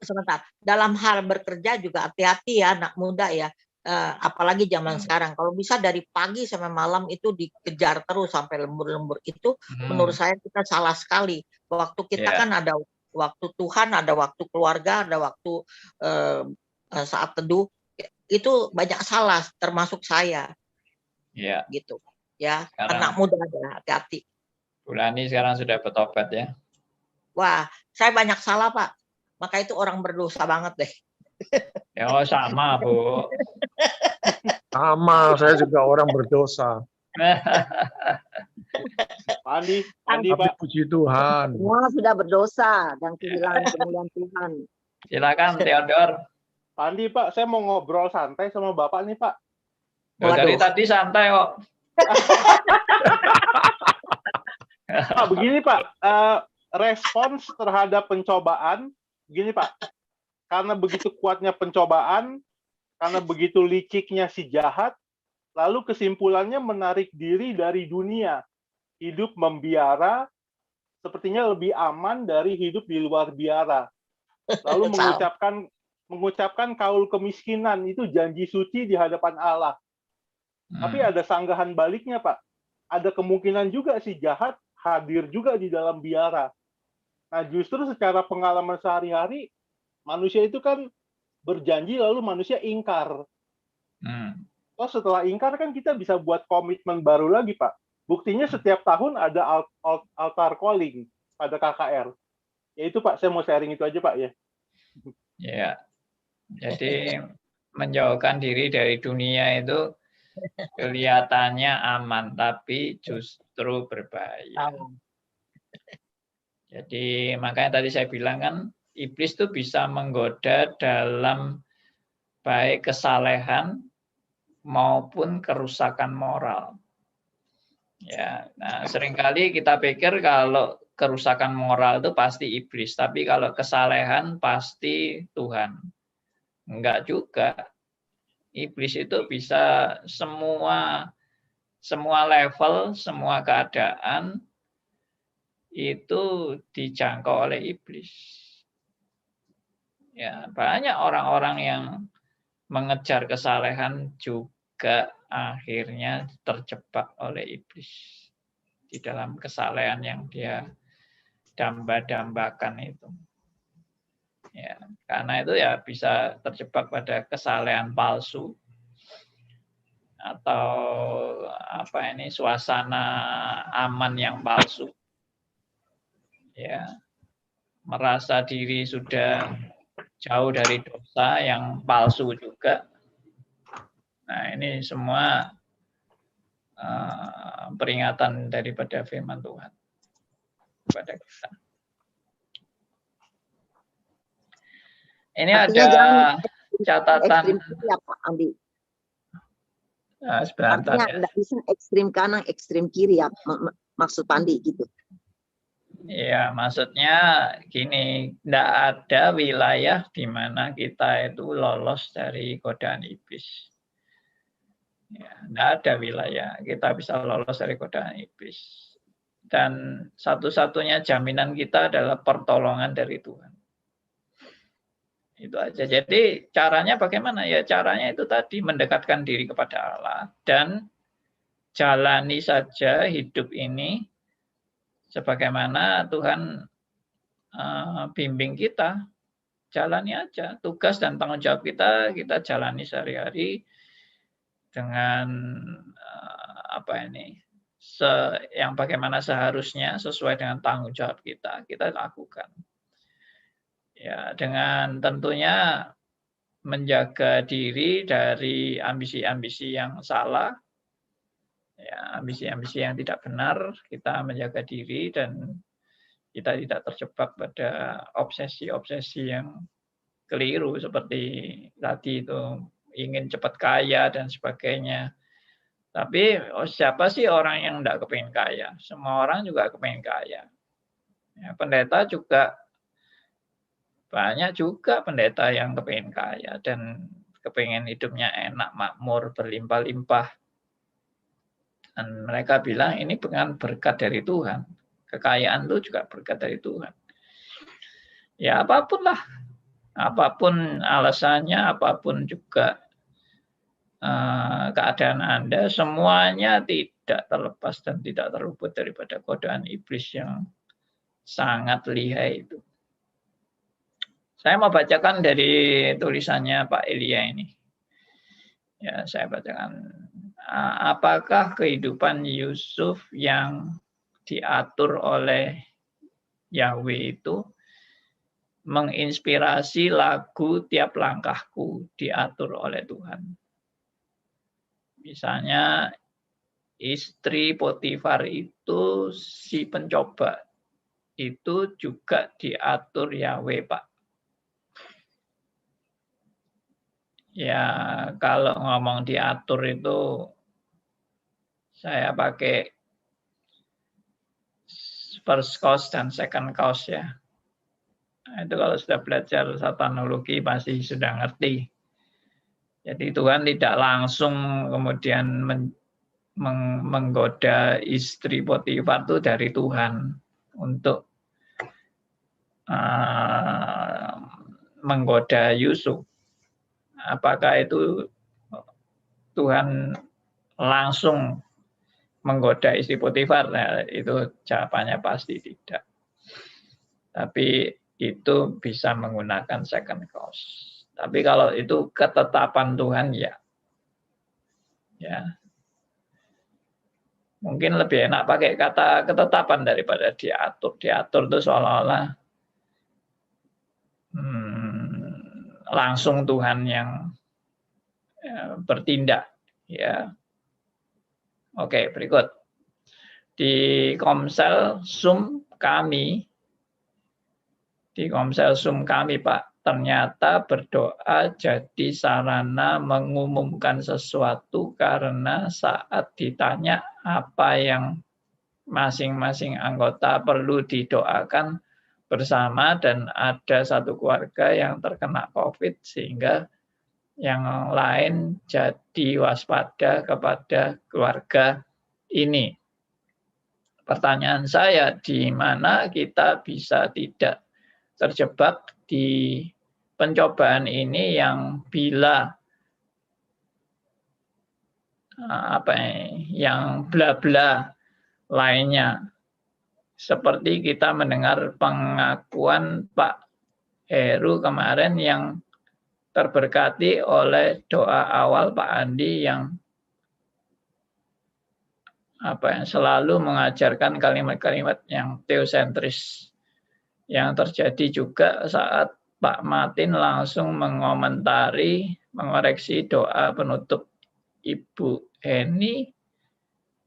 Sebentar. Dalam hal bekerja juga hati-hati ya anak muda ya. Apalagi zaman sekarang. Kalau bisa dari pagi sampai malam itu dikejar terus sampai lembur-lembur itu, menurut saya kita salah sekali. Waktu kita kan ada waktu Tuhan, ada waktu keluarga, ada waktu saat teduh. Itu banyak salah, termasuk saya. Gitu. Ya, sekarang, anak muda ada hati-hati. Bu Lani sekarang sudah bertobat ya. Wah, saya banyak salah, Pak. Maka itu orang berdosa banget deh. Ya, sama, Bu. Sama, saya juga orang berdosa. Andi, Pak. Puji Tuhan. Semua sudah berdosa dan kehilangan kemuliaan Tuhan. Silakan, Theodor. Pak Andi, Pak, saya mau ngobrol santai sama Bapak nih, Pak. Dari tadi santai kok. Pak, begini Pak, respons terhadap pencobaan, begini Pak, karena begitu kuatnya pencobaan, karena begitu liciknya si jahat, lalu kesimpulannya menarik diri dari dunia, hidup membiara, sepertinya lebih aman dari hidup di luar biara. Lalu mengucapkan kaul kemiskinan, itu janji suci di hadapan Allah. Tapi ada sanggahan baliknya Pak, ada kemungkinan juga si jahat hadir juga di dalam biara. Nah, justru secara pengalaman sehari-hari, manusia itu kan berjanji lalu manusia ingkar. Oh, setelah ingkar kan kita bisa buat komitmen baru lagi, Pak. Buktinya setiap tahun ada altar calling pada KKR. Ya itu, Pak, saya mau sharing itu aja, Pak, ya. Ya, jadi menjauhkan diri dari dunia itu kelihatannya aman, tapi justru berbahaya. Jadi makanya tadi saya bilang kan, iblis itu bisa menggoda dalam baik kesalehan maupun kerusakan moral. Ya, nah seringkali kita pikir kalau kerusakan moral itu pasti iblis, tapi kalau kesalehan pasti Tuhan. Enggak juga. Iblis itu bisa semua level, semua keadaan itu dijangkau oleh iblis. Ya, banyak orang-orang yang mengejar kesalehan juga akhirnya terjebak oleh iblis di dalam kesalehan yang dia damba-dambakan itu. Ya, karena itu ya bisa terjebak pada kesalehan palsu. atau suasana aman yang palsu. Ya, merasa diri sudah jauh dari dosa yang palsu juga. Nah, ini semua peringatan daripada firman Tuhan kepada kita. Ini Artinya ada jangan catatan. ekstrim kiri ya Pak Andi. Sebentar Artinya ya. nggak bisa ekstrim kanan, ekstrim kiri ya, maksud Pandi gitu. Ya, maksudnya gini, tidak ada wilayah di mana kita itu lolos dari godaan iblis. Ya, tidak ada wilayah kita bisa lolos dari godaan iblis. Dan satu-satunya jaminan kita adalah pertolongan dari Tuhan. Itu aja. Jadi caranya bagaimana? Ya caranya itu tadi, mendekatkan diri kepada Allah dan jalani saja hidup ini sebagaimana Tuhan bimbing kita. Jalani aja tugas dan tanggung jawab kita jalani sehari-hari dengan yang bagaimana seharusnya sesuai dengan tanggung jawab kita lakukan. Ya, dengan tentunya menjaga diri dari ambisi-ambisi yang salah, ya, ambisi-ambisi yang tidak benar, kita menjaga diri dan kita tidak terjebak pada obsesi-obsesi yang keliru seperti tadi itu ingin cepat kaya dan sebagainya. Tapi siapa sih orang yang tidak kepingin kaya? Semua orang juga kepingin kaya. Ya, pendeta juga banyak juga pendeta yang kepingin kaya dan kepingin hidupnya enak, makmur, berlimpah-limpah. Dan mereka bilang ini bukan berkat dari Tuhan. Kekayaan itu juga berkat dari Tuhan. Ya apapun lah. Apapun alasannya, apapun juga keadaan Anda, semuanya tidak terlepas dan tidak terluput daripada godaan iblis yang sangat lihai itu. Saya mau bacakan dari tulisannya Pak Elia ini. Ya, saya bacakan. Apakah kehidupan Yusuf yang diatur oleh Yahweh itu menginspirasi lagu Tiap Langkahku diatur oleh Tuhan? Misalnya istri Potifar itu si pencoba itu juga diatur Yahweh, Pak. Ya, kalau ngomong diatur itu saya pakai first cause dan second cause ya. Nah, itu kalau sudah belajar satanologi pasti sudah ngerti. Jadi Tuhan tidak langsung kemudian menggoda istri Potifar itu dari Tuhan untuk menggoda Yusuf. Apakah itu Tuhan langsung menggoda istri Potifar? Nah, itu jawabannya pasti tidak. Tapi itu bisa menggunakan second cause. Tapi kalau itu ketetapan Tuhan ya. Ya. Mungkin lebih enak pakai kata ketetapan daripada diatur. Diatur itu seolah-olah langsung Tuhan yang bertindak, ya. Oke, berikut. Di Komsel Zoom kami, Pak, ternyata berdoa jadi sarana mengumumkan sesuatu karena saat ditanya apa yang masing-masing anggota perlu didoakan bersama dan ada satu keluarga yang terkena COVID sehingga yang lain jadi waspada kepada keluarga ini. Pertanyaan saya, di mana kita bisa tidak terjebak di pencobaan ini yang bila yang bla-bla lainnya. Seperti kita mendengar pengakuan Pak Heru kemarin yang terberkati oleh doa awal Pak Andi yang selalu mengajarkan kalimat-kalimat yang teosentris. Yang terjadi juga saat Pak Martin langsung mengoreksi doa penutup Ibu Heni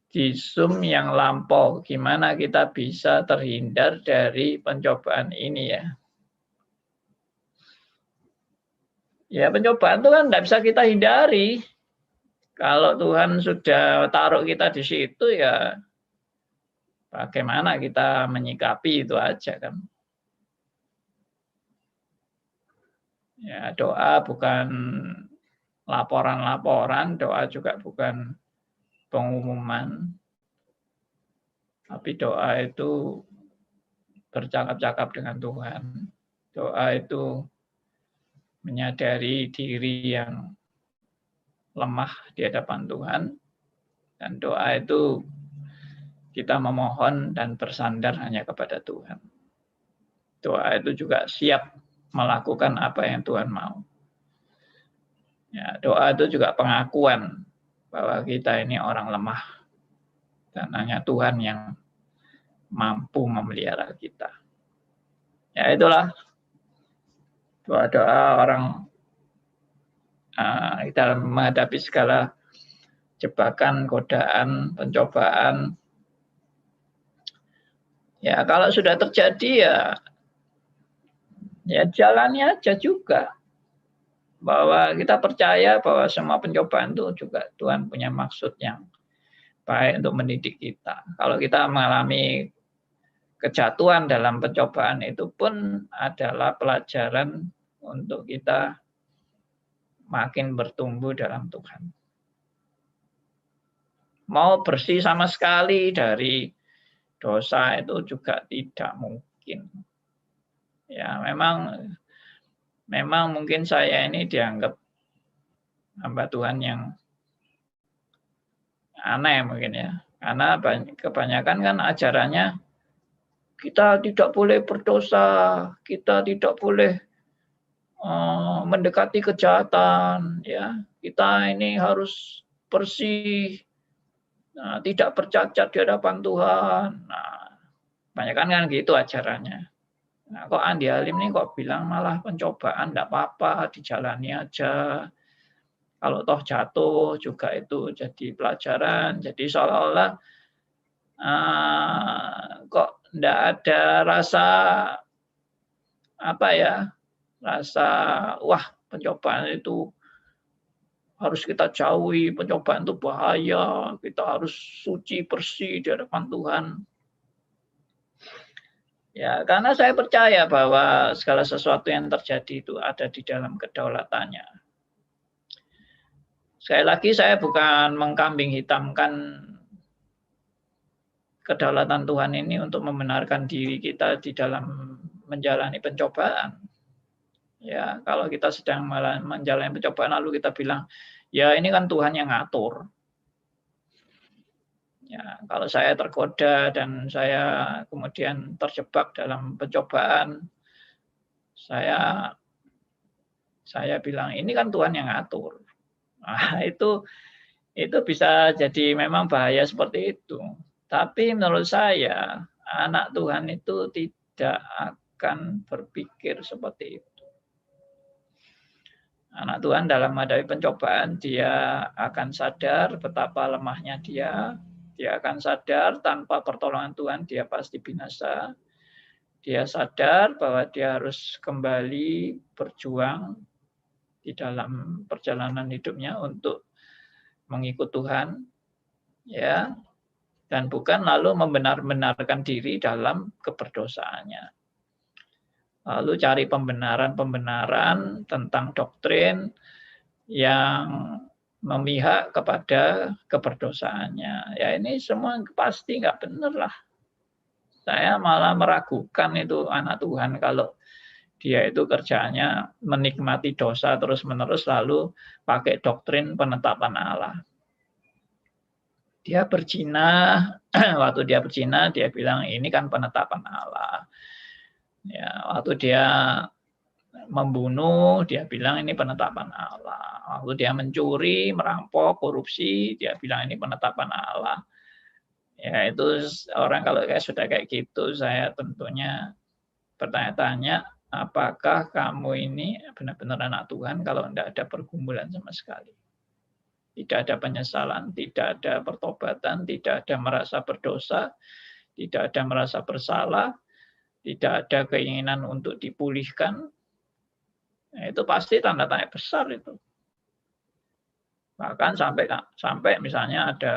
di Zoom yang lampau. Gimana kita bisa terhindar dari pencobaan ini ya? Ya pencobaan itu kan tidak bisa kita hindari. Kalau Tuhan sudah taruh kita di situ ya bagaimana kita menyikapi itu aja kan. Ya doa bukan laporan-laporan, doa juga bukan pengumuman. Tapi doa itu bercakap-cakap dengan Tuhan. Doa itu menyadari diri yang lemah di hadapan Tuhan. Dan doa itu kita memohon dan bersandar hanya kepada Tuhan. Doa itu juga siap melakukan apa yang Tuhan mau. Ya, doa itu juga pengakuan bahwa kita ini orang lemah. Dan hanya Tuhan yang mampu memelihara kita. Ya itulah doa-doa orang dalam menghadapi segala jebakan, godaan, pencobaan. Ya kalau sudah terjadi ya jalani aja juga. Bahwa kita percaya bahwa semua pencobaan itu juga Tuhan punya maksud yang baik untuk mendidik kita. Kalau kita mengalami kejatuhan dalam pencobaan itu pun adalah pelajaran untuk kita makin bertumbuh dalam Tuhan. Mau bersih sama sekali dari dosa itu juga tidak mungkin. Ya, memang mungkin saya ini dianggap hamba Tuhan yang aneh mungkin ya. Karena kebanyakan kan ajarannya kita tidak boleh berdosa, kita tidak boleh mendekati kejahatan, ya. Kita ini harus bersih, tidak bercacat di hadapan Tuhan. Nah, kebanyakan kan gitu ajarannya. Nah, kok Andi Halim ini kok bilang malah pencobaan tidak apa-apa, dijalani aja. Kalau toh jatuh juga itu jadi pelajaran. Jadi seolah-olah kok tidak ada rasa rasa wah pencobaan itu harus kita jauhi, pencobaan itu bahaya, kita harus suci bersih di hadapan Tuhan. Ya, karena saya percaya bahwa segala sesuatu yang terjadi itu ada di dalam kedaulatannya. Sekali lagi saya bukan mengkambing hitamkan kedaulatan Tuhan ini untuk membenarkan diri kita di dalam menjalani pencobaan. Ya, kalau kita sedang menjalani pencobaan lalu kita bilang, ya ini kan Tuhan yang ngatur. Ya, kalau saya tergoda dan saya kemudian terjebak dalam pencobaan, saya bilang ini kan Tuhan yang ngatur. Nah, itu bisa jadi memang bahaya seperti itu. Tapi menurut saya anak Tuhan itu tidak akan berpikir seperti itu. Anak Tuhan dalam menghadapi pencobaan dia akan sadar betapa lemahnya dia. Dia akan sadar tanpa pertolongan Tuhan dia pasti binasa. Dia sadar bahwa dia harus kembali berjuang di dalam perjalanan hidupnya untuk mengikut Tuhan, ya, dan bukan lalu membenar-benarkan diri dalam keberdosaannya. Lalu cari pembenaran-pembenaran tentang doktrin yang memihak kepada keberdosaannya. Ya ini semua pasti nggak benar lah. Saya malah meragukan itu anak Tuhan kalau dia itu kerjanya menikmati dosa terus-menerus lalu pakai doktrin penetapan Allah. Dia berzina, waktu dia berzina dia bilang ini kan penetapan Allah. Ya, waktu dia membunuh, dia bilang ini penetapan Allah. Waktu dia mencuri, merampok, korupsi, dia bilang ini penetapan Allah. Ya itu orang kalau sudah kayak gitu, saya tentunya bertanya-tanya, apakah kamu ini benar-benar anak Tuhan kalau tidak ada pergumulan sama sekali. Tidak ada penyesalan, tidak ada pertobatan, tidak ada merasa berdosa, tidak ada merasa bersalah, tidak ada keinginan untuk dipulihkan. Nah, itu pasti tanda tanya besar itu. Bahkan sampai misalnya ada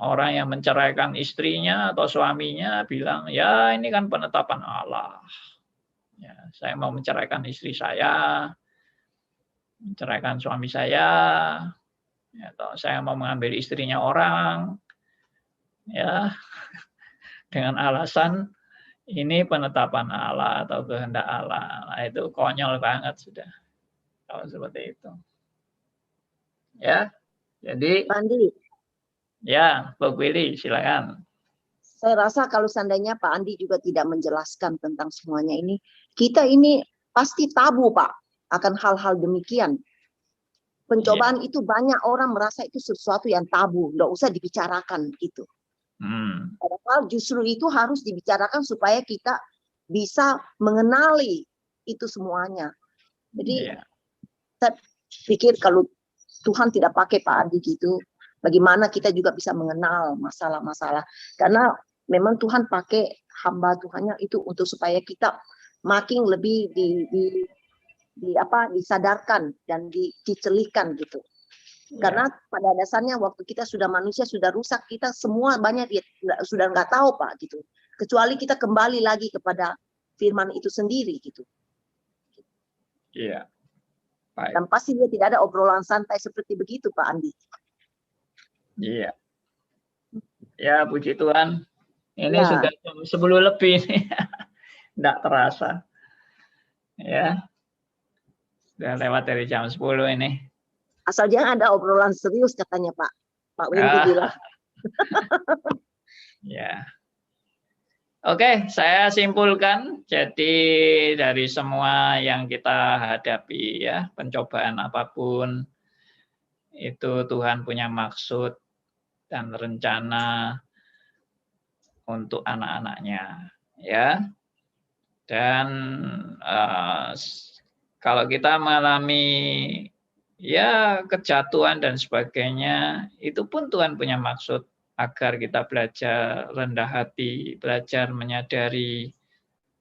orang yang menceraikan istrinya atau suaminya bilang, ya ini kan penetapan Allah. Ya, saya mau menceraikan istri saya, menceraikan suami saya, atau saya mau mengambil istrinya orang, ya dengan alasan ini penetapan Allah atau kehendak Allah. Nah, itu konyol banget sudah kalau seperti itu. Ya, jadi Pak Andi, ya, Bu Willy, silakan. saya rasa kalau seandainya Pak Andi juga tidak menjelaskan tentang semuanya ini, kita ini pasti tabu Pak akan hal-hal demikian. Pencobaan itu banyak orang merasa itu sesuatu yang tabu, nggak usah dibicarakan itu. Padahal justru itu harus dibicarakan supaya kita bisa mengenali itu semuanya. Jadi saya pikir kalau Tuhan tidak pakai Pak Andi gitu, bagaimana kita juga bisa mengenal masalah-masalah. Karena memang Tuhan pakai hamba Tuhannya itu untuk supaya kita makin lebih disadarkan dan dicelikan gitu. Karena pada dasarnya waktu kita sudah manusia sudah rusak, kita semua banyak sudah nggak tahu Pak gitu. Kecuali kita kembali lagi kepada firman itu sendiri gitu. Iya. Baik. Dan pasti dia tidak ada obrolan santai seperti begitu Pak Andi. Iya. Ya puji Tuhan. Ini ya. sudah jam 10 lebih nih. Nggak terasa. Ya. Sudah lewat dari jam 10 ini. Asal jangan ada obrolan serius katanya Pak Wendy bilang. Ya. Oke, saya simpulkan. Jadi dari semua yang kita hadapi ya, pencobaan apapun itu Tuhan punya maksud dan rencana untuk anak-anaknya, ya. Dan kalau kita mengalami ya kejatuhan dan sebagainya, itu pun Tuhan punya maksud agar kita belajar rendah hati, belajar menyadari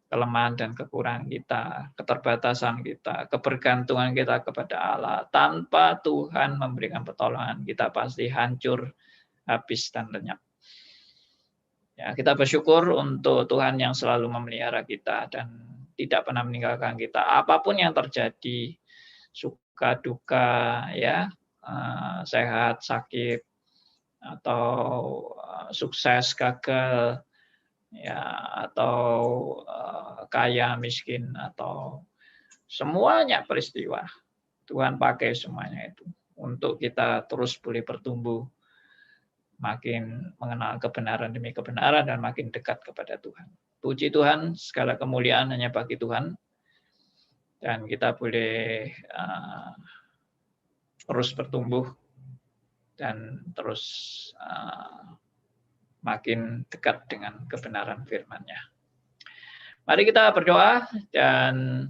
kelemahan dan kekurangan kita, keterbatasan kita, kebergantungan kita kepada Allah. Tanpa Tuhan memberikan pertolongan, kita pasti hancur, habis, dan lenyap. Ya, kita bersyukur untuk Tuhan yang selalu memelihara kita dan tidak pernah meninggalkan kita. Apapun yang terjadi, suka duka, ya, sehat, sakit, atau sukses, gagal, ya, atau kaya, miskin, atau semuanya peristiwa. Tuhan pakai semuanya itu untuk kita terus boleh bertumbuh, makin mengenal kebenaran demi kebenaran dan makin dekat kepada Tuhan. Puji Tuhan, segala kemuliaan hanya bagi Tuhan. Dan kita boleh terus bertumbuh dan terus makin dekat dengan kebenaran firman-Nya. Mari kita berdoa dan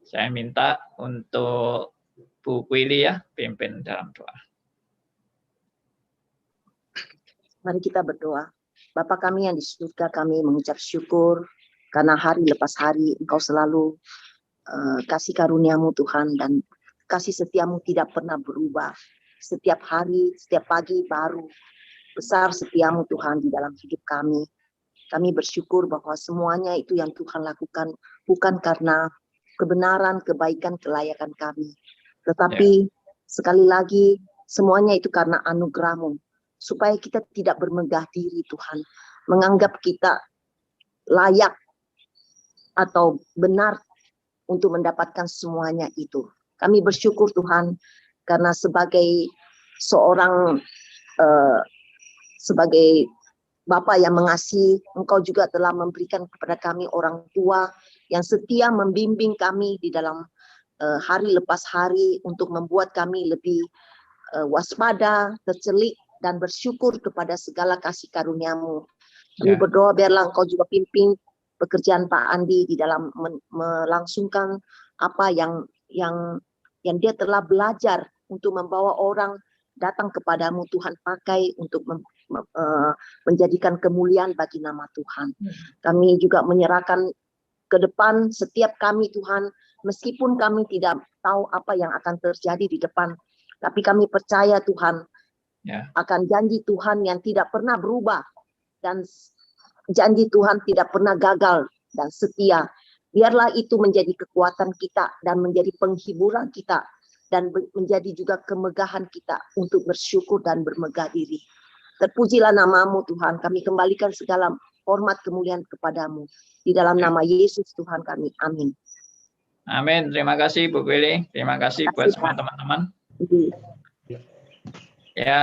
saya minta untuk Bu Willy ya, pimpin dalam doa. Mari kita berdoa. Bapa kami yang di surga, kami mengucap syukur karena hari lepas hari Engkau selalu kasih karunia-Mu Tuhan, dan kasih setiamu tidak pernah berubah. Setiap hari, setiap pagi baru. Besar setiamu Tuhan di dalam hidup kami. Kami bersyukur bahwa semuanya itu yang Tuhan lakukan bukan karena kebenaran, kebaikan, kelayakan kami. Tetapi sekali lagi semuanya itu karena anugerah-Mu. Supaya kita tidak bermegah diri Tuhan. Menganggap kita layak atau benar untuk mendapatkan semuanya itu. Kami bersyukur Tuhan karena sebagai seorang sebagai Bapa yang mengasihi, Engkau juga telah memberikan kepada kami orang tua yang setia membimbing kami di dalam hari lepas hari untuk membuat kami lebih waspada, tercelik dan bersyukur kepada segala kasih karunia-Mu. Kami Ya. berdoa biarlah Engkau juga pimpin pekerjaan Pak Andi di dalam melangsungkan apa yang dia telah belajar untuk membawa orang datang kepadamu. Tuhan pakai untuk menjadikan kemuliaan bagi nama Tuhan. Kami juga menyerahkan ke depan setiap kami Tuhan, meskipun kami tidak tahu apa yang akan terjadi di depan, tapi kami percaya Tuhan akan janji Tuhan yang tidak pernah berubah, dan janji Tuhan tidak pernah gagal dan setia. Biarlah itu menjadi kekuatan kita dan menjadi penghiburan kita dan menjadi juga kemegahan kita untuk bersyukur dan bermegah diri. Terpujilah nama-Mu Tuhan, kami kembalikan segala hormat kemuliaan kepadamu. Di dalam nama Yesus Tuhan kami. Amin. Amin. Terima kasih Bu Billy. Terima kasih buat semua teman-teman. Ya.